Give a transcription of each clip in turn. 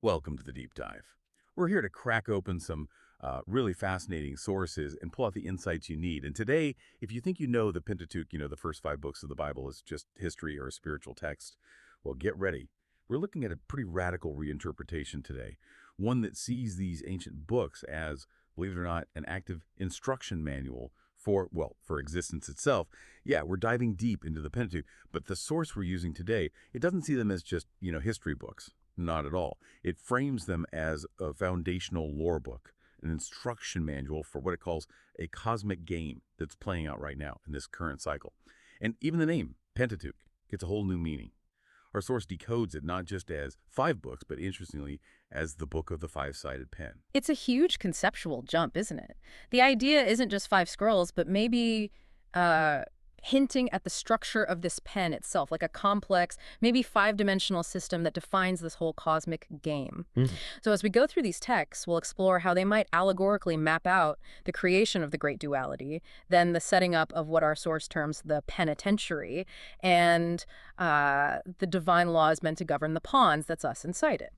Welcome to the deep dive. We're here to crack open some really fascinating sources and pull out the insights you need. And today, if you think you know the Pentateuch, the first 5 books of the Bible is just history or a spiritual text, well, get ready. We're looking at a pretty radical reinterpretation today, one that sees these ancient books as, believe it or not, an active instruction manual for existence itself. Yeah, we're diving deep into the Pentateuch, but the source we're using today, it doesn't see them as just, history books. Not at all. It frames them as a foundational lore book, an instruction manual for what it calls a cosmic game that's playing out right now in this current cycle. And even the name, Pentateuch, gets a whole new meaning. Our source decodes it not just as 5 books, but interestingly, as the book of the five-sided pen. It's a huge conceptual jump, isn't it? The idea isn't just 5 scrolls, but maybe hinting at the structure of this pen itself, like a complex, maybe 5-dimensional system that defines this whole cosmic game. So as we go through these texts, we'll explore how they might allegorically map out the creation of the Great Duality, then the setting up of what our source terms the Penitentiary, and the divine laws meant to govern the pawns, that's us inside it.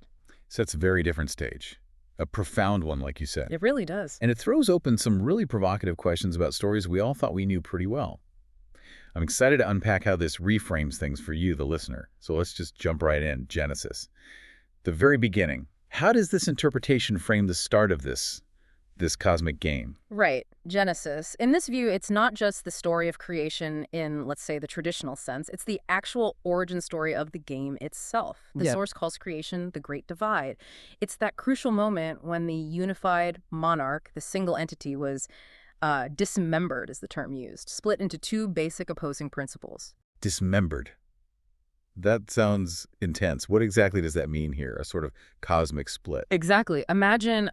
So it's a very different stage. A profound one, like you said. It really does. And it throws open some really provocative questions about stories we all thought we knew pretty well. I'm excited to unpack how this reframes things for you, the listener. So let's just jump right in. Genesis. The very beginning. How does this interpretation frame the start of this cosmic game? Right. Genesis. In this view, it's not just the story of creation in, let's say, the traditional sense. It's the actual origin story of the game itself. The source calls creation the Great Divide. It's that crucial moment when the unified monarch, the single entity, was dismembered is the term used, split into 2 basic opposing principles. Dismembered. That sounds intense. What exactly does that mean here? A sort of cosmic split? Exactly. Imagine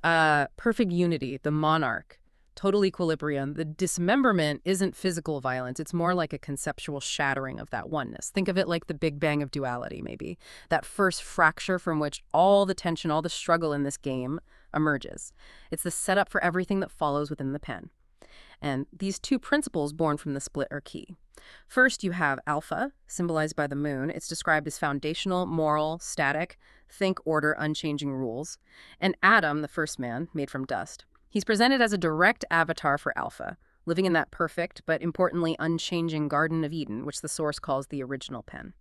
perfect unity, the monarch, total equilibrium. The dismemberment isn't physical violence. It's more like a conceptual shattering of that oneness. Think of it like the Big Bang of duality, maybe. That first fracture from which all the tension, all the struggle in this game emerges. It's the setup for everything that follows within the pen. And these 2 principles born from the split are key. First, you have alpha, symbolized by the moon. It's described as foundational, moral, static, think, order, unchanging rules. And Adam, the first man, made from dust. He's presented as a direct avatar for alpha, living in that perfect, but importantly unchanging Garden of Eden, which the source calls the original pen.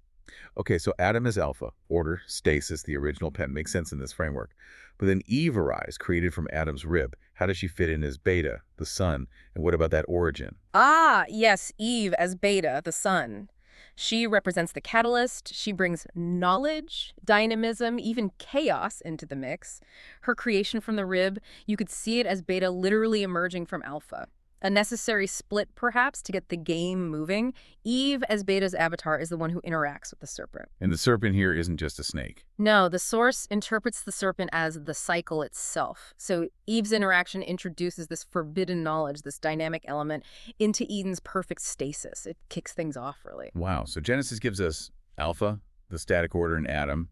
Okay, so Adam is alpha, order, stasis, the original pen. Makes sense in this framework. But then Eve arrives, created from Adam's rib. How does she fit in as beta, the sun? And what about that origin? Ah, yes, Eve as beta, the sun. She represents the catalyst. She brings knowledge, dynamism, even chaos into the mix. Her creation from the rib, you could see it as beta literally emerging from alpha. A necessary split, perhaps, to get the game moving. Eve, as Beta's avatar, is the one who interacts with the serpent. And the serpent here isn't just a snake. No, the source interprets the serpent as the cycle itself. So Eve's interaction introduces this forbidden knowledge, this dynamic element, into Eden's perfect stasis. It kicks things off, really. Wow. So Genesis gives us alpha, the static order in Adam,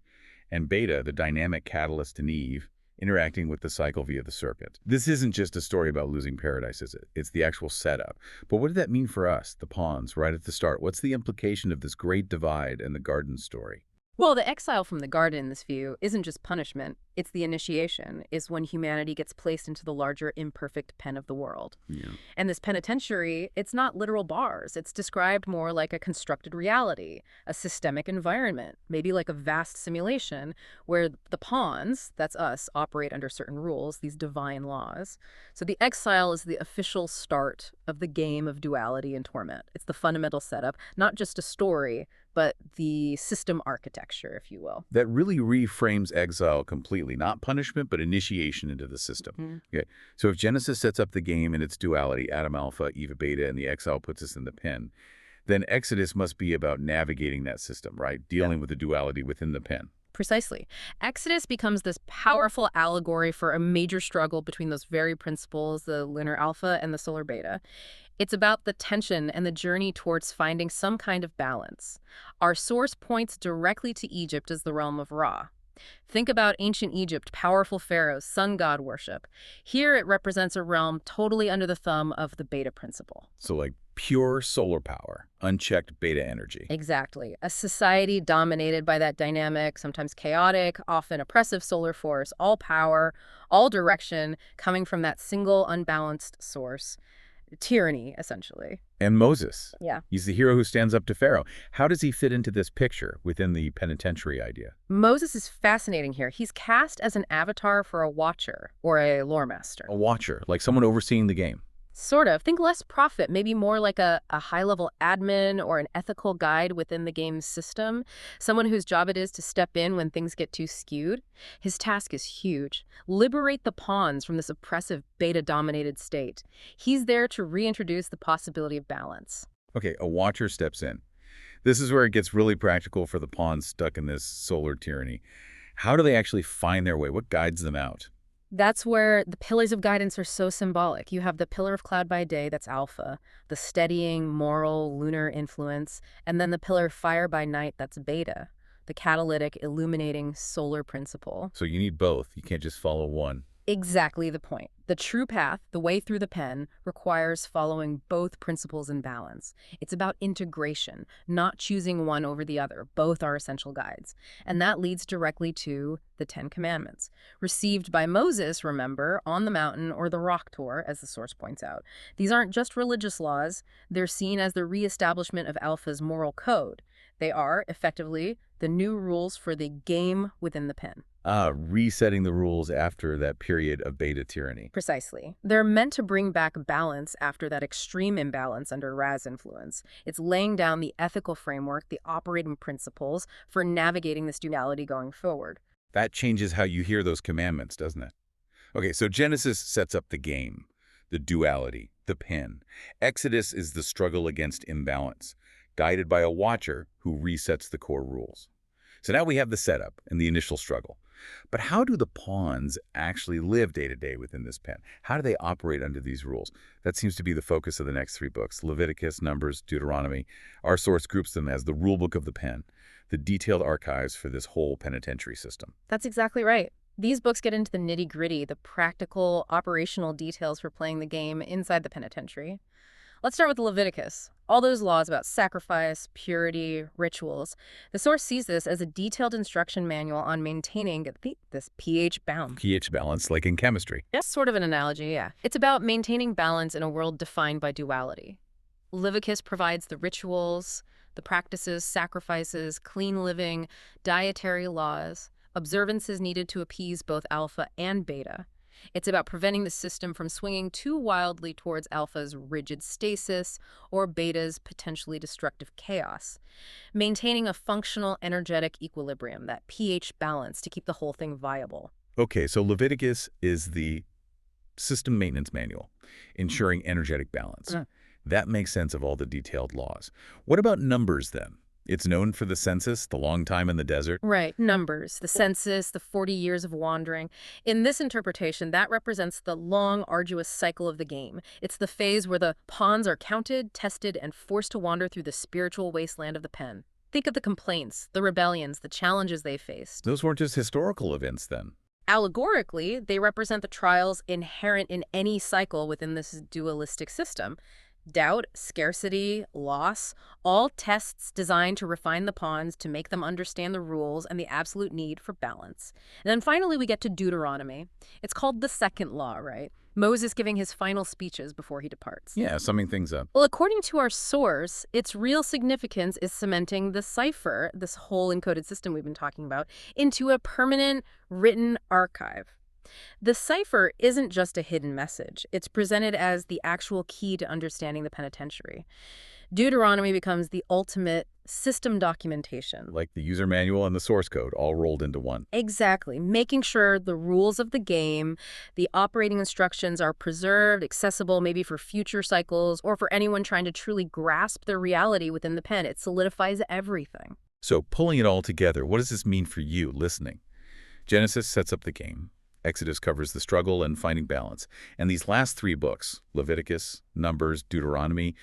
and beta, the dynamic catalyst in Eve, interacting with the cycle via the serpent. This isn't just a story about losing paradise, is it? It's the actual setup. But what did that mean for us, the pawns, right at the start? What's the implication of this great divide and the garden story? Well, the exile from the garden in this view isn't just punishment. It's the initiation. It's when humanity gets placed into the larger imperfect pen of the world. Yeah. And this penitentiary, it's not literal bars. It's described more like a constructed reality, a systemic environment, maybe like a vast simulation where the pawns, that's us, operate under certain rules, these divine laws. So the exile is the official start of the game of duality and torment. It's the fundamental setup, not just a story, but the system architecture, if you will. That really reframes exile completely. Not punishment, but initiation into the system. Okay. So if Genesis sets up the game in its duality, Adam alpha, Eve beta, and the exile puts us in the pen, then Exodus must be about navigating that system, right? Dealing with the duality within the pen. Precisely. Exodus becomes this powerful allegory for a major struggle between those very principles, the lunar alpha and the solar beta. It's about the tension and the journey towards finding some kind of balance. Our source points directly to Egypt as the realm of Ra. Think about ancient Egypt, powerful pharaohs, sun god worship. Here it represents a realm totally under the thumb of the beta principle. So like Pure solar power, unchecked beta energy. Exactly. A society dominated by that dynamic, sometimes chaotic, often oppressive solar force, all power, all direction, coming from that single unbalanced source. Tyranny, essentially. And Moses. Yeah. He's the hero who stands up to Pharaoh. How does he fit into this picture within the penitentiary idea? Moses is fascinating here. He's cast as an avatar for a watcher or a lore master. A watcher, like someone overseeing the game. Sort of. Think less prophet, maybe more like a high-level admin or an ethical guide within the game's system. Someone whose job it is to step in when things get too skewed. His task is huge. Liberate the pawns from this oppressive, beta-dominated state. He's there to reintroduce the possibility of balance. Okay, a watcher steps in. This is where it gets really practical for the pawns stuck in this solar tyranny. How do they actually find their way? What guides them out? That's where the pillars of guidance are so symbolic. You have the pillar of cloud by day, that's alpha, the steadying, moral, lunar influence, and then the pillar of fire by night, that's beta, the catalytic, illuminating solar principle. So you need both. You can't just follow one. Exactly the point. The true path, the way through the pen, requires following both principles in balance. It's about integration, not choosing one over the other. Both are essential guides. And that leads directly to the Ten Commandments, received by Moses, remember, on the mountain or the rock tour, as the source points out. These aren't just religious laws. They're seen as the reestablishment of Alpha's moral code. They are, effectively, the new rules for the game within the pen. Resetting the rules after that period of beta tyranny. Precisely. They're meant to bring back balance after that extreme imbalance under Raz influence. It's laying down the ethical framework, the operating principles for navigating this duality going forward. That changes how you hear those commandments, doesn't it? Okay, so Genesis sets up the game, the duality, the pen. Exodus is the struggle against imbalance, guided by a watcher who resets the core rules. So now we have the setup and the initial struggle. But how do the pawns actually live day to day within this pen? How do they operate under these rules? That seems to be the focus of the next three books, Leviticus, Numbers, Deuteronomy. Our source groups them as the rulebook of the pen, the detailed archives for this whole penitentiary system. That's exactly right. These books get into the nitty-gritty, the practical, operational details for playing the game inside the penitentiary. Let's start with Leviticus. All those laws about sacrifice, purity, rituals. The source sees this as a detailed instruction manual on maintaining this pH balance. pH balance, like in chemistry. That's sort of an analogy, yeah. It's about maintaining balance in a world defined by duality. Leviticus provides the rituals, the practices, sacrifices, clean living, dietary laws, observances needed to appease both alpha and beta. It's about preventing the system from swinging too wildly towards alpha's rigid stasis or beta's potentially destructive chaos. Maintaining a functional energetic equilibrium, that pH balance, to keep the whole thing viable. Okay, so Leviticus is the system maintenance manual, ensuring energetic balance. That makes sense of all the detailed laws. What about Numbers, then? It's known for the census, the long time in the desert. Right, Numbers, the census, the 40 years of wandering. In this interpretation, that represents the long, arduous cycle of the game. It's the phase where the pawns are counted, tested, and forced to wander through the spiritual wasteland of the pen. Think of the complaints, the rebellions, the challenges they faced. Those weren't just historical events, then. Allegorically, they represent the trials inherent in any cycle within this dualistic system. Doubt, scarcity, loss, all tests designed to refine the pawns, to make them understand the rules and the absolute need for balance. And then finally we get to Deuteronomy. It's called the second law, right? Moses giving his final speeches before he departs. Yeah, summing things up. Well, according to our source, its real significance is cementing the cypher, this whole encoded system we've been talking about, into a permanent written archive. The cypher isn't just a hidden message. It's presented as the actual key to understanding the penitentiary. Deuteronomy becomes the ultimate system documentation. Like the user manual and the source code all rolled into one. Exactly. Making sure the rules of the game, the operating instructions are preserved, accessible maybe for future cycles or for anyone trying to truly grasp their reality within the pen. It solidifies everything. So pulling it all together, what does this mean for you listening? Genesis sets up the game. Exodus covers the struggle and finding balance. And these last three books, Leviticus, Numbers, Deuteronomy,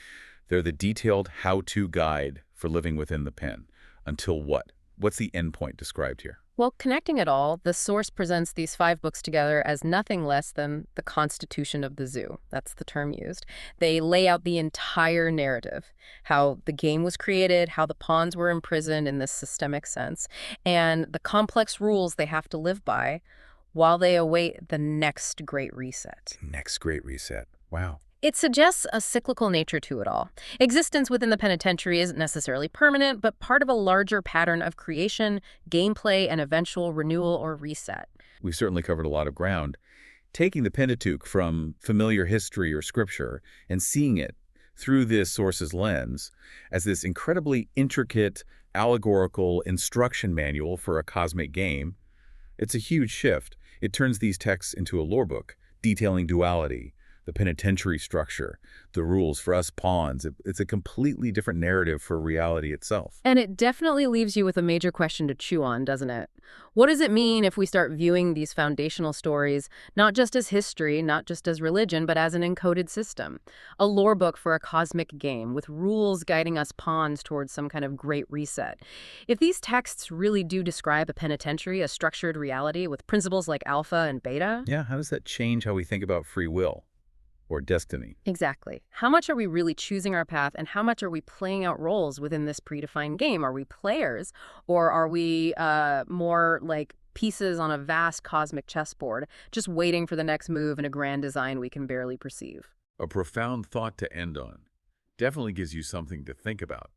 they're the detailed how-to guide for living within the pen. Until what? What's the end point described here? Well, connecting it all, the source presents these 5 books together as nothing less than the Constitution of the Zoo. That's the term used. They lay out the entire narrative, how the game was created, how the pawns were imprisoned in this systemic sense, and the complex rules they have to live by while they await the next great reset. Next great reset. Wow. It suggests a cyclical nature to it all. Existence within the penitentiary isn't necessarily permanent, but part of a larger pattern of creation, gameplay, and eventual renewal or reset. We've certainly covered a lot of ground. Taking the Pentateuch from familiar history or scripture and seeing it through this source's lens as this incredibly intricate, allegorical instruction manual for a cosmic game, it's a huge shift. It turns these texts into a lore book, detailing duality, the penitentiary structure, the rules for us pawns. It's a completely different narrative for reality itself. And it definitely leaves you with a major question to chew on, doesn't it? What does it mean if we start viewing these foundational stories not just as history, not just as religion, but as an encoded system? A lore book for a cosmic game with rules guiding us pawns towards some kind of great reset. If these texts really do describe a penitentiary, a structured reality with principles like alpha and beta, Yeah, how does that change how we think about free will or destiny? exactly. How much are we really choosing our path, and how much are we playing out roles within this predefined game? Are we players, or are we more like pieces on a vast cosmic chessboard, just waiting for the next move in a grand design we can barely perceive? A profound thought to end on. Definitely gives you something to think about.